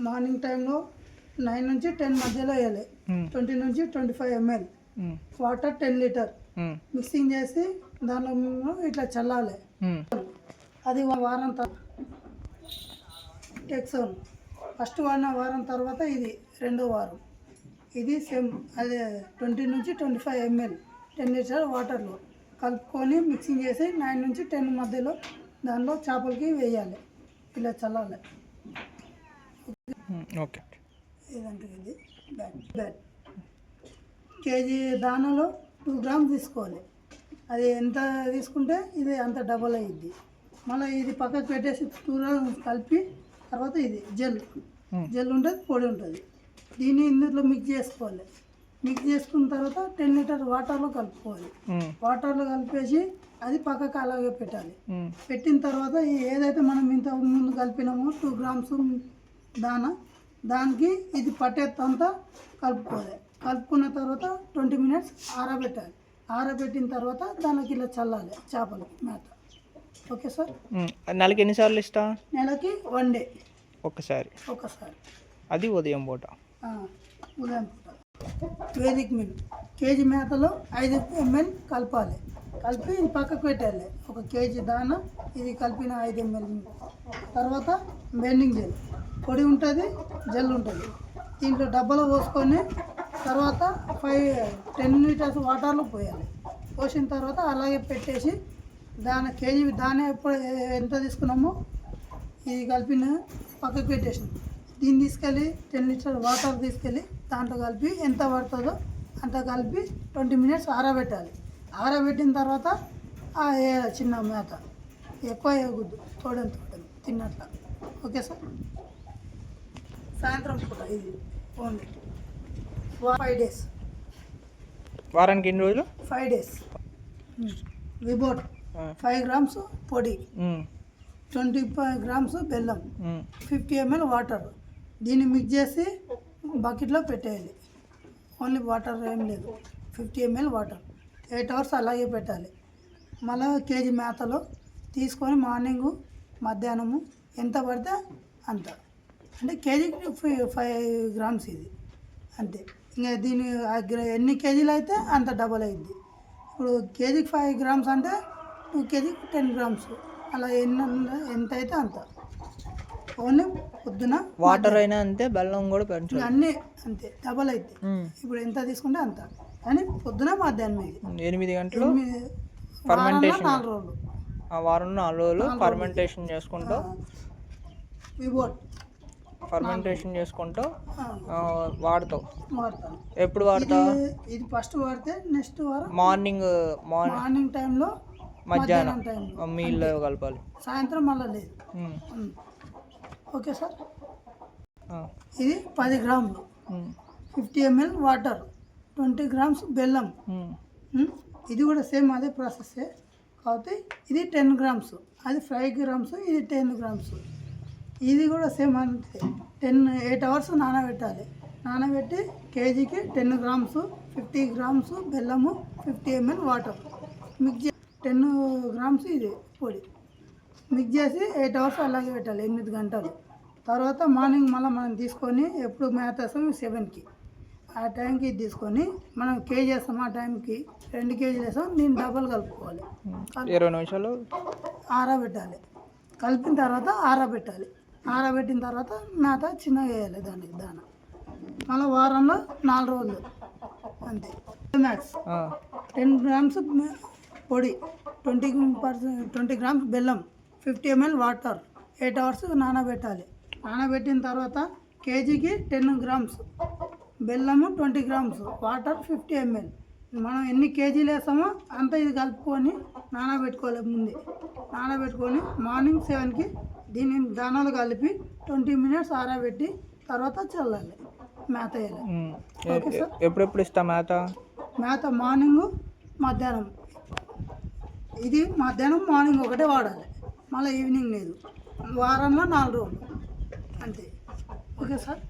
Morning టైంలో 9 నుంచి 10 మధ్యలో వేయాలి. 20 నుంచి 25 ml వాటర్ 10 లీటర్ మిక్సింగ్ చేసి దానిలో ఇట్లా చల్లాలి. అది వారం టెక్సోన్ ఫస్ట్ వారం తర్వాత ఇది రెండో వారం. ఇది సేమ్ అదే 20 నుంచి 25 ml 10 లీటర్ వాటర్లో కలుపుకొని మిక్సింగ్ చేసి 9 నుంచి 10 మధ్యలో దానిలో చేపలకి వేయాలి. ఇలా చల్లాలి. ఓకే. ఇదంటే ఇది బ్యాట్ కేజీ దానాలో 2 grams తీసుకోవాలి. అది ఎంత తీసుకుంటే ఇది అంత డబల్ అయ్యిద్ది. మళ్ళీ ఇది పక్కకు పెట్టేసి 2 grams కలిపి తర్వాత ఇది జెల్ ఉంటుంది, పొడి ఉంటుంది. దీన్ని ఇందులో మిక్స్ చేసుకోవాలి. మిక్స్ చేసుకున్న తర్వాత 10 లీటర్ వాటర్లో కలుపుకోవాలి. వాటర్లో కలిపేసి అది పక్కకు అలాగే పెట్టాలి. పెట్టిన తర్వాత ఏదైతే మనం ఇంత ముందు కలిపినామో 2 grams దానికి ఇది పట్టేంతా కలుపుకోవాలి. కలుపుకున్న తర్వాత 20 minutes ఆరబెట్టాలి. ఆరబెట్టిన తర్వాత దానికి ఇలా చల్లాలి చేపలు మేత. Okay sir. నెలకి ఎన్నిసార్లు ఇస్తా? నెలకి 1 day ఒకసారి. అది ఉదయం పూట. ఉదయం పూట వేదిక మిల్ కేజీ మేతలో 5 ml కలపాలి. కలిపి ఇది పక్కకు పెట్టాలి. 1 kg దానా ఇది కలిపిన 5 ml. తర్వాత బెండింగ్ జెల్ పొడి ఉంటుంది, జెల్ ఉంటుంది. దీంట్లో డబ్బాలో పోసుకొని తర్వాత 10 లీటర్స్ వాటర్లో పోయాలి. పోసిన తర్వాత అలాగే పెట్టేసి కేజీ ఎప్పుడు ఎంత తీసుకున్నామో ఇది కలిపిన పక్కకు పెట్టేసి దీన్ని తీసుకెళ్ళి 10 లీటర్ వాటర్ తీసుకెళ్ళి దాంట్లో కలిపి ఎంత పడుతుందో అంత కలిపి 20 minutes ఆరబెట్టాలి. ఆరబెట్టిన తర్వాత చిన్న మేత ఎక్కువ వేయకూడదు, తోడని తిన్నట్ల. Okay sir. సాయంత్రం పూట ఇది ఓన్లీ 5 days. వారానికి ఎన్ని రోజులు? 5 days. విబోట్ 5 grams పొడి, 25 grams బెల్లం, 50 ml వాటర్. దీన్ని మిక్స్ చేసి బకెట్లో పెట్టేయాలి. ఓన్లీ వాటర్ ఏం లేదు, 50 ml వాటర్. 8 hours అలాగే పెట్టాలి. మళ్ళీ కేజీ మేతలో తీసుకొని మార్నింగు మధ్యాహ్నము ఎంత పడితే అంత, అంటే కేజీకి 5 grams ఇది అంతే. ఇంకా దీని ఎన్ని కేజీలు అయితే అంత డబల్ అయింది. ఇప్పుడు కేజీకి 5 grams అంటే 2 kgకి 10 grams అలా ఎంత అయితే అంత. ఓన్లీ పొద్దున వాటర్ అయినా అంతే, బెల్లం కూడా పెంచాలి, అన్నీ అంతే డబల్ అయితే. ఇప్పుడు ఎంత తీసుకుంటే అంత, కానీ పొద్దున మధ్యాహ్నం 8 గంటలు ఫర్మెంటేషన్. 4 రోజులు వారం 4 రోజులు ఫర్మెంటేషన్ చేసుకుంటూ ఫర్మెంటేషన్ చేసుకుంటూ వాడతావు. ఎప్పుడు వాడతావు? ఇది ఫస్ట్ వాడితే నెక్స్ట్ వారం మార్నింగ్ టైంలో, మధ్యాహ్నం మీల్లో కలపాలి. సాయంత్రం మళ్ళీ లేదు. Okay sir. ఇది 10 grams 50 ml వాటర్, 20 grams బెల్లం. ఇది కూడా సేమ్ అదే ప్రాసెస్సే, కాబట్టి ఇది 10 grams, అది 5 grams, ఇది 10 grams. ఇది కూడా సేమ్ అంతే. 8 hours నానబెట్టాలి. నానబెట్టి కేజీకి 10 grams 50 grams బెల్లము, 50 ml వాటర్ మిక్స్ 10 grams ఇది పొడి మిక్స్ చేసి 8 hours అలాగే పెట్టాలి, 8 గంటలు. తర్వాత మార్నింగ్ మళ్ళీ మనం తీసుకొని ఎప్పుడు మేత వేస్తాం 7కి, ఆ టైంకి తీసుకొని మనం కేజీ వేస్తాం. ఆ టైంకి 2 kg వేస్తాం. దీన్ని డబల్ కలుపుకోవాలి. 20 నిమిషాలు ఆరబెట్టాలి. కలిపిన తర్వాత ఆరబెట్టాలి. ఆరబెట్టిన తర్వాత మేత చిన్నగా వేయాలి దానికి దాన. మళ్ళీ వారంలో 4 రోజులు అంతే. మ్యాక్స్ 10 grams పొడి, 20 grams బెల్లం, 50 ml వాటర్, 8 hours నానబెట్టాలి. నానబెట్టిన తర్వాత కేజీకి 10 grams బెల్లము, 20 grams వాటర్, 50 ml. మనం ఎన్ని కేజీలు వేస్తామో అంత ఇది కలుపుకొని నానబెట్టుకోవాలి. ముందే నానబెట్టుకొని మార్నింగ్ 7కి దీన్ని దానాలు కలిపి 20 minutes ఆరబెట్టి తర్వాత చల్లాలి, మేత వేయాలి. Okay sir. ఎప్పుడెప్పుడు ఇస్తా మేత మార్నింగ్ మధ్యాహ్నం. ఇది మధ్యాహ్నం మార్నింగ్ ఒకటే వాడాలి, మళ్ళీ ఈవినింగ్ లేదు. వారంలో 4 రోజులు అంతే. Okay sir.